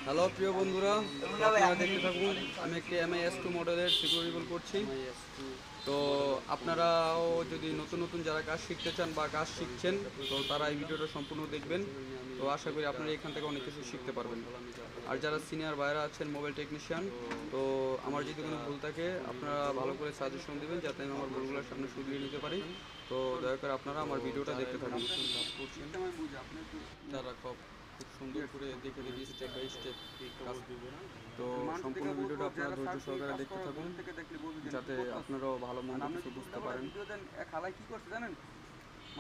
Hello প্রিয় বন্ধুরা, আপনারা দেখতে থাকুন। আমি একটি MI-S2 মডেলের সিকিউরিটি রিভিউ করছি। তো আপনারাও যদি নতুন নতুন যারা কাজ শিখতে চান বা কাজ শিখছেন, তো তারা এই ভিডিওটা সম্পূর্ণ দেখবেন। তো আশা করি আপনারা এখান থেকে অনেক কিছু শিখতে পারবেন। আর যারা সিনিয়র ভাইরা আছেন মোবাইল টেকনিশিয়ান, তো আমার যদি কোনো ভুল থাকে আপনারা ভালো করে সাজেশন দেবেন যাতে আমি আমার ভুলগুলোর সামনে শুধরিয়ে নিতে পারি। তো দয়া করে আপনারা আমার ভিডিওটা দেখতে থাকুন। তারা খুব সুন্দর করে দেখে দেখি স্টেপ বাই স্টেপ কাজ। তো সম্পূর্ণ ভিডিওটা আপনারা ধৈর্য সহকারে দেখতে থাকুন যাতে আপনারাও ভালো মন্দ কিছু বুঝতে পারেন।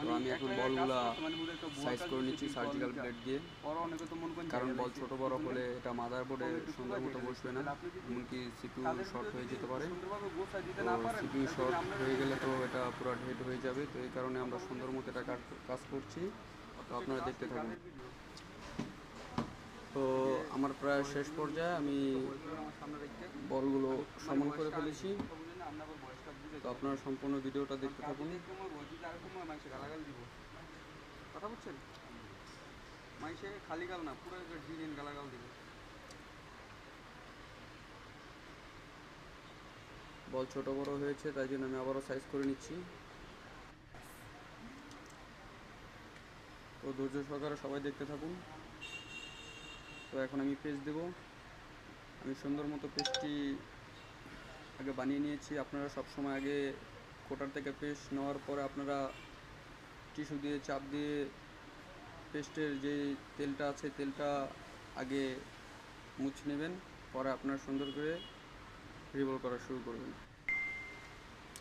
তো আমি এখন বলগুলা সাইজ করে নিচ্ছি সার্জিক্যাল ব্লেড দিয়ে, কারণ বল ছোট বড় হলে এটা মাদার বোর্ডে সুন্দর মতো বসবে না, এমনকি সিপিইউ শর্ট হয়ে যেতে পারে। তো সিপিইউ শর্ট হয়ে গেলে তো এটা পুরো ডেড হয়ে যাবে। তো এই কারণে আমরা সুন্দর মতো এটা কাজ করছি। তো আপনারা দেখতে থাকুন। তো আমার প্রায় শেষ পর্যায়ে আমি বলগুলো সমান করে ফেলেছি। তো আপনারা সম্পূর্ণ ভিডিওটা দেখতে থাকুন। কথা বুঝছেন? মাইসে খালি গাল না, পুরো ডিজাইন গালাগাল দিবে। বল ছোট বড় হয়েছে, তাই জন্য আমি আবারও সাইজ করে নিচ্ছি। তো ধৈর্য সহকারে সবাই দেখতে থাকুন। তো এখন আমি পেস্ট দেব। আমি সুন্দর মতো পেস্টটি আগে বানিয়ে নিয়েছি। আপনারা সবসময় আগে কোটার থেকে পেস্ট নেওয়ার পরে আপনারা টিস্যু দিয়ে চাপ দিয়ে পেস্টের যে তেলটা আছে তেলটা আগে মুছে নেবেন, পরে আপনারা সুন্দর করে রিভলভ করা শুরু করবেন।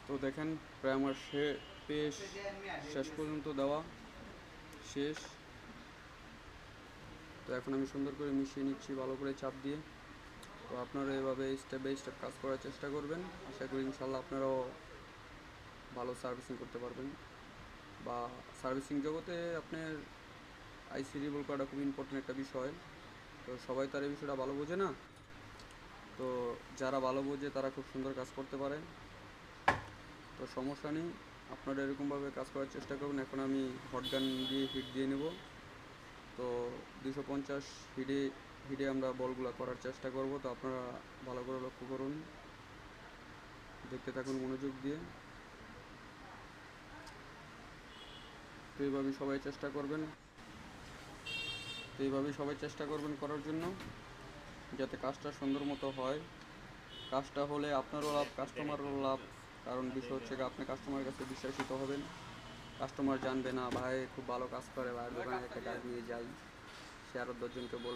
তো দেখেন প্রায় আমার পেস্ট শেষ পর্যন্ত দেওয়া শেষ। তো এখন আমি সুন্দর করে মিশিয়ে নিচ্ছি ভালো করে চাপ দিয়ে। তো আপনারা এভাবে স্টেপ বাই স্টেপ কাজ করার চেষ্টা করবেন। আশা করি ইনশাল্লাহ আপনারাও ভালো সার্ভিসিং করতে পারবেন। বা সার্ভিসিং জগতে আপনার আইসি রিভলভ করাটা খুব ইম্পর্টেন্ট একটা বিষয়। তো সবাই তার এই বিষয়টা ভালো বোঝে না। তো যারা ভালো বোঝে তারা খুব সুন্দর কাজ করতে পারে। তো সমস্যা নেই, আপনারা এরকমভাবে কাজ করার চেষ্টা করুন। এখন আমি হটগান দিয়ে হিট দিয়ে নেব। তো 250 হিটে আমরা বলগুলো করার চেষ্টা করব। তো আপনারা ভালো করে লক্ষ্য করুন, দেখতে থাকুন মনোযোগ দিয়ে। তো এইভাবেই সবাই চেষ্টা করবেন করার জন্য, যাতে কাজটা সুন্দর মতো হয়। কাজটা হলে আপনারও লাভ, কাস্টমারও লাভ। কারণ বিষয় হচ্ছে আপনি কাস্টমারের কাছে বিশ্বাসিত হবেন। কাস্টমার জানবে না ভাই খুব ভালো কাজ করে, ভাইয়ের দোকানে একটা কাজ নিয়ে যাই, সে আরও 10 জনকে বলবে।